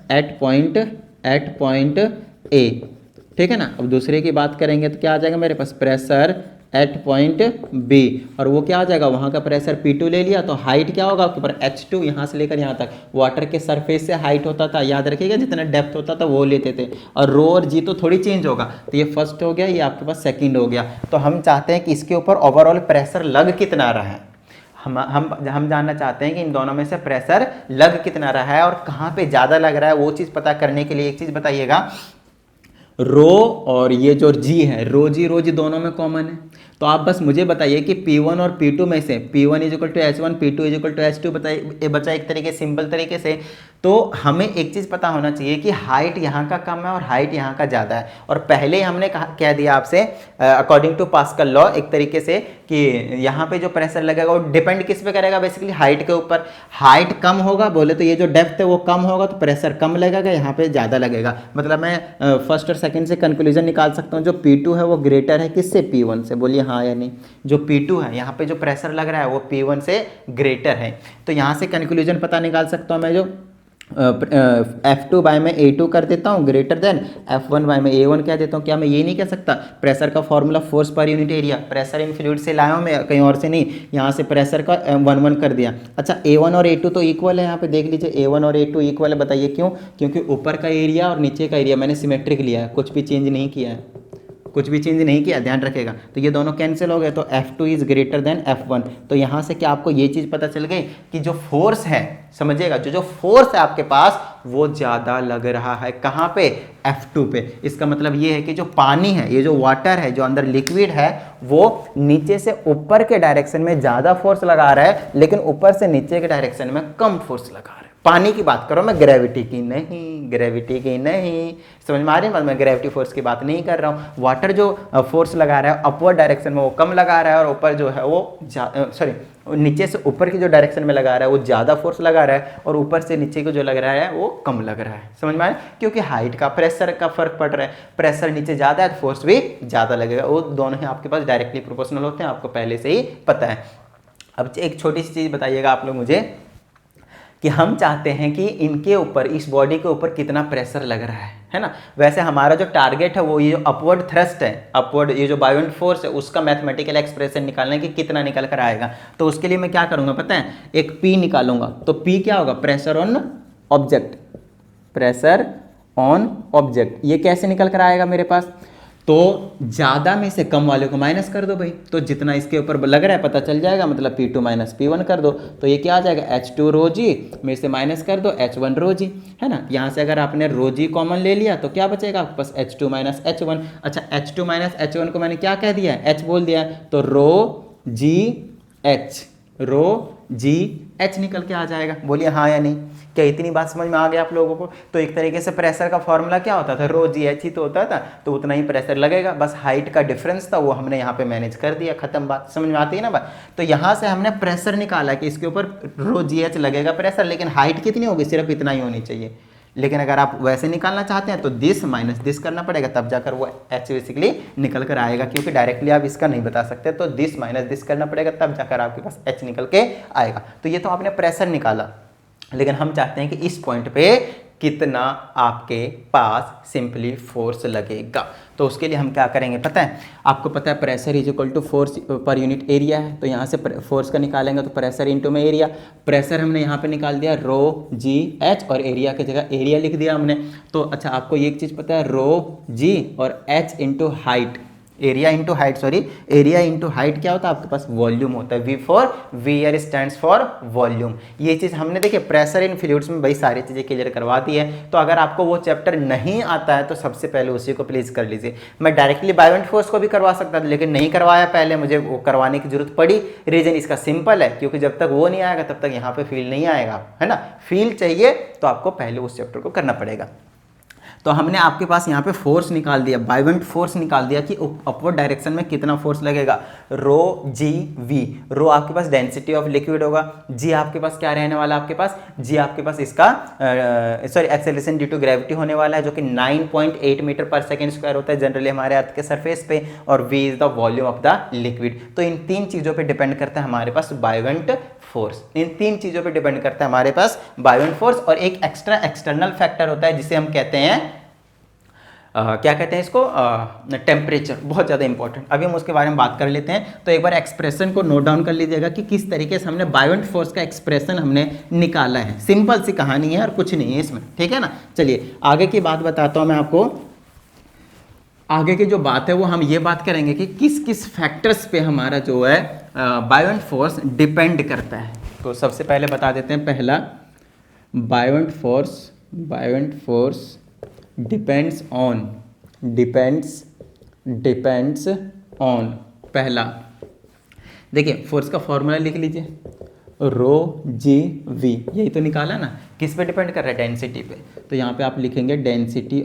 एट पॉइंट ए, ठीक है ना। अब दूसरे की बात करेंगे तो क्या आ जाएगा मेरे पास, प्रेशर एट पॉइंट बी, और वो क्या आ जाएगा, वहाँ का प्रेशर P2 ले लिया, तो हाइट क्या होगा आपके ऊपर h2, यहाँ से लेकर यहाँ तक वाटर के सरफेस से हाइट होता था, याद रखिएगा जितना डेप्थ होता था वो लेते थे, और रो और जी तो थोड़ी चेंज होगा। तो ये फर्स्ट हो गया, ये आपके पास सेकंड हो गया। तो हम चाहते हैं कि इसके ऊपर ओवरऑल प्रेशर लग कितना रहा है, हम जानना चाहते हैं कि इन दोनों में से प्रेशर लग कितना रहा है और कहाँ पे ज़्यादा लग रहा है। वो चीज़ पता करने के लिए एक चीज़ बताइएगा, रो और ये जो जी है, रो जी दोनों में कॉमन है। तो आप बस मुझे बताइए कि P1 और P2 में से P1 is equal to H1, P2 is equal to H2 बताइए, बचा एक तरीके सिंपल तरीके से। तो हमें एक चीज़ पता होना चाहिए कि हाइट यहाँ का कम है और हाइट यहाँ का ज़्यादा है। और पहले ही हमने कह दिया आपसे अकॉर्डिंग टू पास्कल लॉ एक तरीके से कि यहाँ पे जो प्रेशर लगेगा वो डिपेंड किस पे करेगा, बेसिकली हाइट के ऊपर। हाइट कम होगा बोले तो ये जो डेप्थ है वो कम होगा, तो प्रेशर कम लगेगा, यहाँ पे ज़्यादा लगेगा। मतलब मैं फर्स्ट और सेकंड से कंक्लूजन निकाल सकता हूँ, जो P2 है वो ग्रेटर है किससे, P1 से। बोलिए हाँ या नहीं। जो P2 है यहाँ पे जो प्रेशर लग रहा है वो P1 से ग्रेटर है। तो यहाँ से कंक्लूजन पता निकाल सकता हूँ मैं, जो F2 बाय में A2 कर देता हूँ ग्रेटर देन F1 बाय में A1 कह देता हूँ। क्या मैं ये नहीं कह सकता प्रेशर का formula force per unit area, pressure in fluid से लाया हूँ मैं कहीं और से नहीं, यहाँ से प्रेशर का 1 कर दिया। अच्छा A1 और A2 तो इक्वल है, यहाँ पे देख लीजिए A1 और A2 इक्वल है। बताइए क्यों? क्योंकि ऊपर का एरिया और नीचे का एरिया मैंने सिमेट्रिक लिया है, कुछ भी चेंज नहीं किया है, कुछ भी चेंज नहीं किया, ध्यान रखेगा। तो ये दोनों कैंसिल हो गए, तो F2 is greater than F1। तो यहाँ से क्या आपको ये चीज़ पता चल गई कि जो फोर्स है, समझिएगा, जो फोर्स है आपके पास वो ज़्यादा लग रहा है कहाँ पे? F2 पे। इसका मतलब ये है कि जो पानी है, ये जो वाटर है, जो अंदर लिक्विड है, वो नीचे से ऊपर के डायरेक्शन में ज़्यादा फोर्स लगा रहा है, लेकिन ऊपर से नीचे के डायरेक्शन में कम फोर्स लगा रहा है। पानी की बात करो मैं, ग्रेविटी की नहीं, ग्रेविटी की नहीं, समझ में आ रही है? मैं ग्रेविटी फोर्स की बात नहीं कर रहा हूँ। वाटर जो फोर्स लगा रहा है अपवर्ड डायरेक्शन में वो कम लगा रहा है, और ऊपर जो है वो नीचे से ऊपर की जो डायरेक्शन में लगा रहा है वो ज़्यादा फोर्स लगा रहा है, और ऊपर से नीचे को जो लग रहा है वो कम लग रहा है। समझ में आया? क्योंकि हाइट का, प्रेशर का फर्क पड़ रहा है, प्रेशर नीचे ज़्यादा है तो फोर्स भी ज़्यादा लगेगा। वो दोनों ही आपके पास डायरेक्टली प्रोपोर्शनल होते हैं, आपको पहले से ही पता है। अब एक छोटी सी चीज़ बताइएगा आप लोग मुझे कि हम चाहते हैं कि इनके ऊपर, इस बॉडी के ऊपर कितना प्रेशर लग रहा है ना? वैसे हमारा जो टारगेट है वो ये जो अपवर्ड थ्रस्ट है, अपवर्ड ये जो बायोंट फोर्स है, उसका मैथमेटिकल एक्सप्रेशन निकालना है कि कितना निकल कर आएगा। तो उसके लिए मैं क्या करूंगा पता है? एक P निकालूंगा। तो P क्या होगा? Pressure on object, pressure on object. ये कैसे निकल कर आएगा मेरे पास? तो ज़्यादा में से कम वाले को माइनस कर दो भाई, तो जितना इसके ऊपर लग रहा है पता चल जाएगा, मतलब P2 माइनस P1 कर दो, तो ये क्या आ जाएगा? H2 रो जी में से माइनस कर दो H1 रो जी, है ना? यहाँ से अगर आपने रो जी कॉमन ले लिया तो क्या बचेगा आपके पास? H2 minus H1। अच्छा, H2 माइनस H1 को मैंने क्या कह दिया है? H बोल दिया है, तो रो जी एच, रो जी एच निकल के आ जाएगा। बोलिए हाँ या नहीं? क्या इतनी बात समझ में आ गया आप लोगों को? तो एक तरीके से प्रेशर का फॉर्मूला क्या होता था? रो जी एच ही तो होता था, तो उतना ही प्रेशर लगेगा, बस हाइट का डिफरेंस था वो हमने यहाँ पे मैनेज कर दिया, खत्म बात। समझ में आती है ना बात? तो यहाँ से हमने प्रेशर निकाला कि इसके ऊपर रो जी एच लगेगा प्रेशर, लेकिन हाइट कितनी होगी? सिर्फ इतना ही होनी चाहिए। लेकिन अगर आप वैसे निकालना चाहते हैं तो दिस माइनस दिस करना पड़ेगा, तब जाकर वो एच बेसिकली निकल कर आएगा, क्योंकि डायरेक्टली आप इसका नहीं बता सकते, तो दिस माइनस दिस करना पड़ेगा, तब जाकर आपके पास एच निकल के आएगा। तो ये तो आपने प्रेशर निकाला, लेकिन हम चाहते हैं कि इस पॉइंट पे कितना आपके पास सिंपली फोर्स लगेगा। तो उसके लिए हम क्या करेंगे पता है? आपको पता है pressure is equal to force per unit area है, तो यहाँ से फोर्स का निकालेंगे तो प्रेशर इंटू में एरिया। प्रेशर हमने यहाँ पे निकाल दिया रो जी एच, और एरिया की जगह एरिया लिख दिया हमने। तो अच्छा, आपको एक चीज़ पता है, रो जी और h into height, area into height, sorry area into height क्या होता है आपके पास? वॉल्यूम होता है। V for where stands for volume. ये चीज़ हमने देखिए प्रेशर इन फ्लूइड्स में भाई सारी चीज़ें क्लियर करवा दी है। तो अगर आपको वो चैप्टर नहीं आता है तो सबसे पहले उसी को प्लीज़ कर लीजिए। मैं डायरेक्टली बायोंट फोर्स को भी करवा सकता था, लेकिन नहीं करवाया, पहले मुझे वो करवाने की जरूरत पड़ी। रीजन इसका सिंपल है, क्योंकि जब तक वो नहीं आएगा तब तक यहाँ पे फील नहीं आएगा, है ना? फील चाहिए तो आपको पहले उस चैप्टर को करना पड़ेगा। तो हमने आपके पास यहाँ पे फोर्स निकाल दिया, बायोंट फोर्स निकाल दिया कि अपवर्ड डायरेक्शन में कितना फोर्स लगेगा। रो जी वी, रो आपके पास डेंसिटी ऑफ लिक्विड होगा, जी आपके पास क्या रहने वाला? आपके पास जी आपके पास इसका sorry acceleration due to gravity होने वाला है, जो कि 9.8 मीटर पर सेकेंड स्क्वायर होता है जनरली हमारे अर्थ के सरफेस पे, और V is the volume of the liquid. तो इन तीन चीज़ों पे डिपेंड करता है हमारे पास बायोंट फोर्स, इन तीन चीज़ों पे डिपेंड करता है हमारे पास बायोंट फोर्स। और एक एक्स्ट्रा एक्सटर्नल फैक्टर होता है जिसे हम कहते हैं क्या कहते हैं इसको? टेम्परेचर, बहुत ज़्यादा इंपॉर्टेंट। अभी हम उसके बारे में बात कर लेते हैं। तो एक बार एक्सप्रेशन को नोट डाउन कर लीजिएगा कि किस तरीके से हमने बायोंट फोर्स का एक्सप्रेशन हमने निकाला है। सिंपल सी कहानी है और कुछ नहीं है इसमें, ठीक है ना? चलिए आगे की बात बताता हूँ मैं आपको। आगे की जो बात है वो हम ये बात करेंगे कि किस किस फैक्टर्स पे हमारा जो है बायोंट फोर्स डिपेंड करता है। तो सबसे पहले बता देते हैं, पहला बायोंट फोर्स डिपेंड्स ऑन पहला देखिए फोर्स का फॉर्मूला लिख लीजिए, रो जी वी, यही तो निकाला ना। किस पे डिपेंड कर रहा है? डेंसिटी पे। तो यहाँ पे आप लिखेंगे डेंसिटी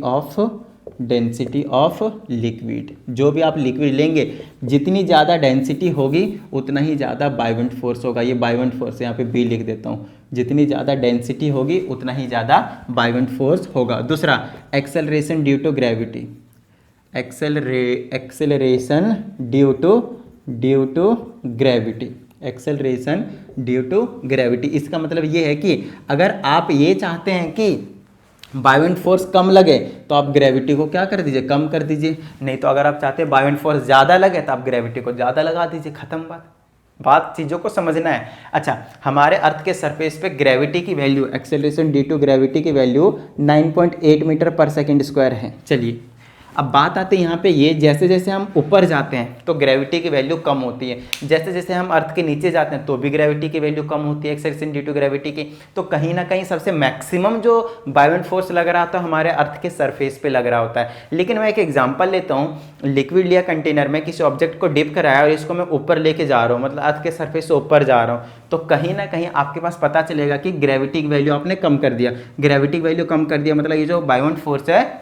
ऑफ लिक्विड। जो भी आप लिक्विड लेंगे, जितनी ज़्यादा डेंसिटी होगी उतना ही ज़्यादा बायोंट फोर्स होगा। ये बायोंट फोर्स यहाँ पे बी लिख देता हूँ, जितनी ज़्यादा डेंसिटी होगी उतना ही ज़्यादा बायोंट फोर्स होगा। दूसरा acceleration due to gravity, acceleration due to gravity, acceleration due to gravity. इसका मतलब ये है कि अगर आप ये चाहते हैं कि बायोइंट फोर्स कम लगे तो आप ग्रेविटी को क्या कर दीजिए, कम कर दीजिए। नहीं तो अगर आप चाहते हैं बायोइंट फोर्स ज़्यादा लगे तो आप ग्रेविटी को ज़्यादा लगा दीजिए, खत्म बात चीज़ों को समझना है। अच्छा, हमारे अर्थ के सरफेस पे ग्रेविटी की value, acceleration due to gravity की value 9.8 metre per second square है। चलिए अब बात आती है यहाँ पे, ये जैसे जैसे हम ऊपर जाते हैं तो ग्रेविटी की वैल्यू कम होती है, जैसे जैसे हम अर्थ के नीचे जाते हैं तो भी ग्रेविटी की वैल्यू कम होती है, एक्सेलरेशन ड्यू टू ग्रेविटी की। तो कहीं ना कहीं सबसे मैक्सिमम जो बायोइंट फोर्स लग रहा था हमारे अर्थ के सरफेस पे लग रहा होता है। लेकिन मैं एक एग्जाम्पल लेता हूँ, लिक्विड लिया कंटेनर में, किसी ऑब्जेक्ट को डिप कराया और इसको मैं ऊपर लेके जा रहा हूँ, मतलब अर्थ के सरफेस से ऊपर जा रहा हूँ, तो कहीं ना कहीं आपके पास पता चलेगा कि ग्रेविटी की वैल्यू आपने कम कर दिया। ग्रेविटी की वैल्यू कम कर दिया मतलब ये जो बायोइंट फोर्स है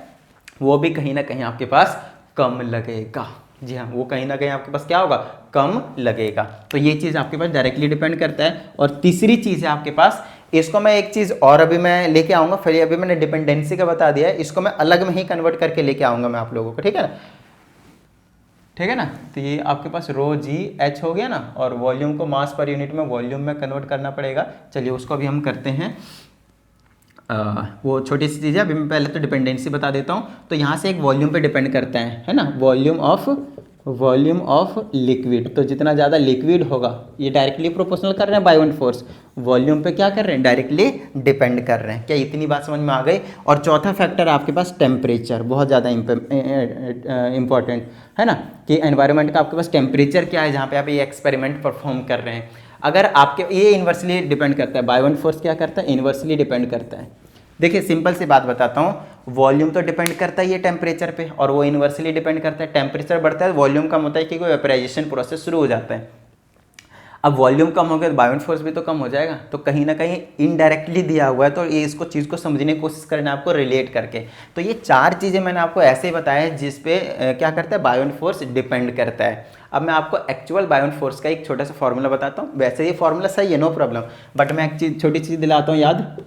वो भी कहीं ना कहीं आपके पास कम लगेगा। जी हाँ, वो कहीं ना कहीं आपके पास क्या होगा, कम लगेगा। तो ये चीज़ आपके पास डायरेक्टली डिपेंड करता है। और तीसरी चीज़ है आपके पास, इसको मैं एक चीज़ और अभी मैं लेके आऊँगा, फिर अभी मैंने डिपेंडेंसी का बता दिया है, इसको मैं अलग में ही कन्वर्ट करके लेके आऊँगा मैं आप लोगों को, ठीक है ना, ठीक है ना। तो ये आपके पास रो जी एच हो गया ना, और वॉल्यूम को मास पर यूनिट में वॉल्यूम में कन्वर्ट करना पड़ेगा। चलिए उसको भी हम करते हैं। वो छोटी सी चीज़ है, अभी मैं पहले तो डिपेंडेंसी बता देता हूँ। तो यहाँ से एक वॉल्यूम पे डिपेंड करता है ना, वॉल्यूम ऑफ लिक्विड। तो जितना ज़्यादा लिक्विड होगा, ये डायरेक्टली प्रोपोर्शनल कर रहे हैं बायोइंट फोर्स, वॉल्यूम पे क्या कर रहे हैं, डायरेक्टली डिपेंड कर रहे हैं। क्या इतनी बात समझ में आ गई। और चौथा फैक्टर आपके पास टेम्परेचर, बहुत ज़्यादा इंपॉर्टेंट है ना, कि एनवायरनमेंट का आपके पास टेम्परेचर क्या है जहाँ पे आप ये एक्सपेरिमेंट परफॉर्म कर रहे हैं। अगर आपके ये इन्वर्सली डिपेंड करता है, बायोइंट फोर्स क्या करता है, इन्वर्सली डिपेंड करता है। देखिए सिंपल सी बात बताता हूँ, वॉल्यूम तो डिपेंड करता है ये टेम्परेचर पे, और वो इन्वर्सली डिपेंड करता है। टेम्परेचर बढ़ता है वॉल्यूम कम होता है, क्योंकि वेपराइजेशन प्रोसेस शुरू हो जाता है। अब वॉल्यूम कम हो गया तो बायोइंट फोर्स भी तो कम हो जाएगा। तो कहीं ना कहीं इनडायरेक्टली दिया हुआ है, तो ये इसको चीज़ को समझने की कोशिश करना आपको रिलेट करके। तो ये चार चीज़ें मैंने आपको ऐसे ही बताया है जिसपे क्या करता है, बायोइंट फोर्स डिपेंड करता है। अब मैं आपको एक्चुअल बायोइंट फोर्स का एक छोटा सा फॉर्मूला बताता हूँ। वैसे ये फॉर्मूला सही है, नो प्रॉब्लम, बट मैं एक चीज़, छोटी चीज़ दिलाता हूँ याद।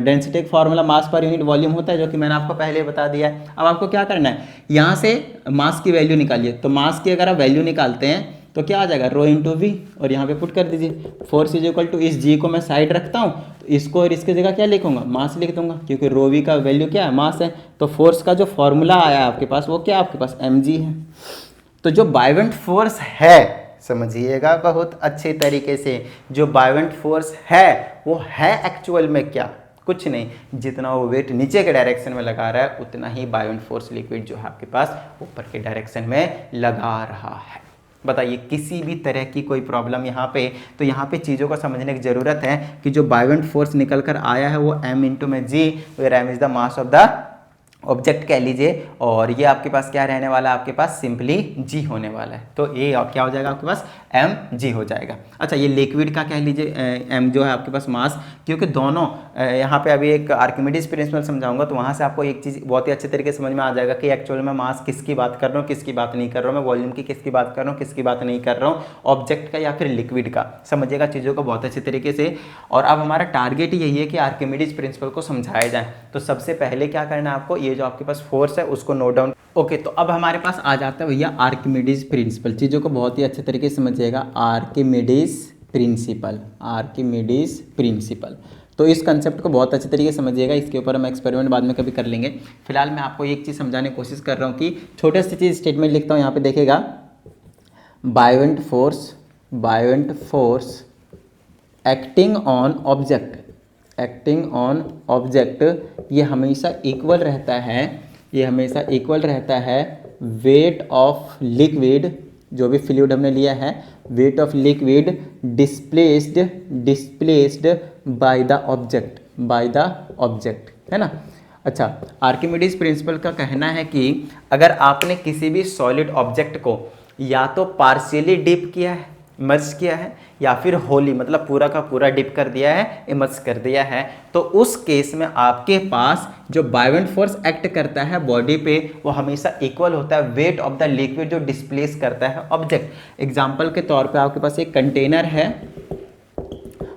डेंसिटी का formula mass per unit volume होता है, जो कि मैंने आपको पहले बता दिया है। अब आपको क्या करना है, यहाँ से मास की वैल्यू निकालिए। तो मास की अगर आप वैल्यू निकालते हैं तो क्या आ जाएगा, रो इंटू वी, और यहाँ पे पुट कर दीजिए। फोर्स इज इक्वल टू, इस जी को मैं साइड रखता हूँ तो इसको और इसकी जगह क्या लिखूंगा, मास लिख दूंगा, क्योंकि रो वी का वैल्यू क्या है, मास है। तो फोर्स का जो फॉर्मूला आया है आपके पास, वो क्या आपके पास mg है। तो जो बायोइंट फोर्स है, समझिएगा बहुत अच्छे तरीके से, जो बायोइंट फोर्स है वो है एक्चुअल में क्या, कुछ नहीं, जितना वो वेट नीचे के डायरेक्शन में लगा रहा है उतना ही बायोइंट फोर्स लिक्विड जो है आपके पास ऊपर के डायरेक्शन में लगा रहा है। बताइए किसी भी तरह की कोई प्रॉब्लम यहाँ पे, तो यहाँ पे चीज़ों को समझने की ज़रूरत है कि जो बायोइंट फोर्स निकल कर आया है वो m इंटू में जी, where m is the mass of the object कह लीजिए, और ये आपके पास क्या रहने वाला है, आपके पास सिंपली g होने वाला है। तो ये क्या हो जाएगा आपके पास, mg हो जाएगा। अच्छा, ये लिक्विड का कह लीजिए m जो है आपके पास मास, क्योंकि दोनों यहाँ पे अभी एक आर्किमिडीज प्रिंसिपल समझाऊंगा, तो वहाँ से आपको एक चीज़ बहुत ही अच्छे तरीके से समझ में आ जाएगा कि एक्चुअल में मास किसकी बात कर रहा हूँ, किसकी बात नहीं कर रहा हूँ, मैं वॉल्यूम की किसकी बात कर रहा हूँ, किसकी बात नहीं कर रहा हूँ, ऑब्जेक्ट का या फिर लिक्विड का। समझिएगा चीज़ों को बहुत अच्छे तरीके से। और अब हमारा टारगेट यही है कि आर्किमिडीज प्रिंसिपल को समझाया जाए। तो सबसे पहले क्या करना है आपको, ये जो आपके पास फोर्स है उसको नोट डाउन। ओके, तो अब हमारे पास आ जाता है भैया आर्किमिडीज प्रिंसिपल। चीज़ों को बहुत ही अच्छे तरीके से समझिएगा, आर्किमिडीज प्रिंसिपल, आर्किमिडीज प्रिंसिपल। तो इस कंसेप्ट को बहुत अच्छे तरीके से समझिएगा, इसके ऊपर हम एक्सपेरिमेंट बाद में कभी कर लेंगे। फिलहाल मैं आपको एक चीज़ समझाने की कोशिश कर रहा हूँ कि छोटे सी चीज़ स्टेटमेंट लिखता हूँ यहाँ पे, देखिएगा, बायोइंट फोर्स एक्टिंग ऑन ऑब्जेक्ट, ये हमेशा इक्वल रहता है, वेट ऑफ लिक्विड, जो भी फ्लूइड हमने लिया है, weight of liquid displaced by the object, है ना। अच्छा, आर्किमिडीज प्रिंसिपल का कहना है कि अगर आपने किसी भी सॉलिड ऑब्जेक्ट को या तो पार्शियली डिप किया है, इमर्ज किया है, या फिर होली मतलब पूरा का पूरा डिप कर दिया है, इमर्ज कर दिया है, तो उस केस में आपके पास जो बायोइंट फोर्स एक्ट करता है बॉडी पे, वो हमेशा इक्वल होता है वेट ऑफ द लिक्विड जो डिस्प्लेस करता है ऑब्जेक्ट। एग्जाम्पल के तौर पे आपके पास एक कंटेनर है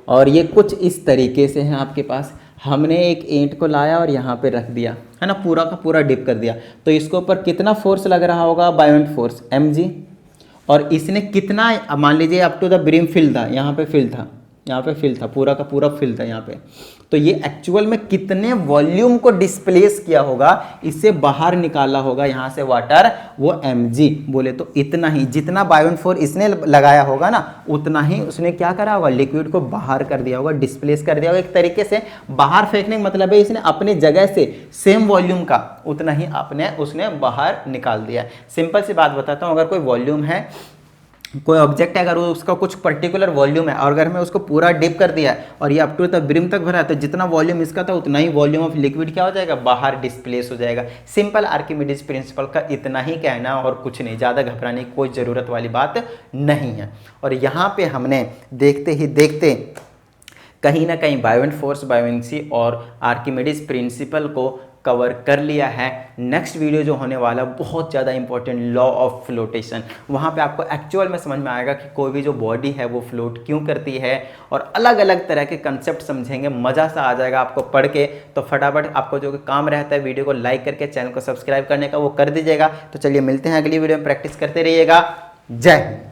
और ये कुछ इस तरीके से है आपके पास, हमने एक ईंट को लाया और यहाँ पे रख दिया, है ना, पूरा का पूरा डिप कर दिया, तो इसके ऊपर कितना फोर्स लग रहा होगा, बायोइंट फोर्स mg, और इसने कितना, मान लीजिए up to the brim fill था, यहाँ पे फिल था, यहाँ पे फिल था, पूरा का पूरा फिल था यहाँ पे, तो ये एक्चुअल में कितने वॉल्यूम को डिस्प्लेस किया होगा, इससे बाहर निकाला होगा यहाँ से वाटर, वो mg बोले तो इतना ही, जितना बायोन फोर इसने लगाया होगा ना उतना ही उसने क्या करा होगा, लिक्विड को बाहर कर दिया होगा, डिस्प्लेस कर दिया होगा। एक तरीके से बाहर फेंकने का मतलब है इसने अपनी जगह से सेम वॉल्यूम का उतना ही उसने बाहर निकाल दिया। सिंपल सी बात बताता हूँ, अगर कोई वॉल्यूम है, कोई ऑब्जेक्ट है, अगर उसका कुछ पर्टिकुलर वॉल्यूम है और अगर मैं उसको पूरा डिप कर दिया और ये अप टू द ब्रिम तक भरा है, तो जितना वॉल्यूम इसका था उतना ही वॉल्यूम ऑफ लिक्विड क्या हो जाएगा, बाहर डिस्प्लेस हो जाएगा। सिंपल आर्किमिडीज प्रिंसिपल का इतना ही कहना और कुछ नहीं, ज़्यादा घबराने की कोई ज़रूरत वाली बात नहीं है। और यहाँ पे हमने देखते ही देखते कहीं ना कहीं बायोवेंट फोर्स, बायोवेंसी और आर्किमिडीज प्रिंसिपल को कवर कर लिया है। नेक्स्ट वीडियो जो होने वाला बहुत ज़्यादा इंपॉर्टेंट, लॉ ऑफ फ्लोटेशन, वहाँ पे आपको एक्चुअल में समझ में आएगा कि कोई भी जो बॉडी है वो फ्लोट क्यों करती है, और अलग अलग तरह के कंसेप्ट समझेंगे, मज़ा सा आ जाएगा आपको पढ़ के। तो फटाफट आपको जो काम रहता है वीडियो को लाइक करके चैनल को सब्सक्राइब करने का वो कर दीजिएगा। तो चलिए मिलते हैं अगली वीडियो में, प्रैक्टिस करते रहिएगा। जय हिंद।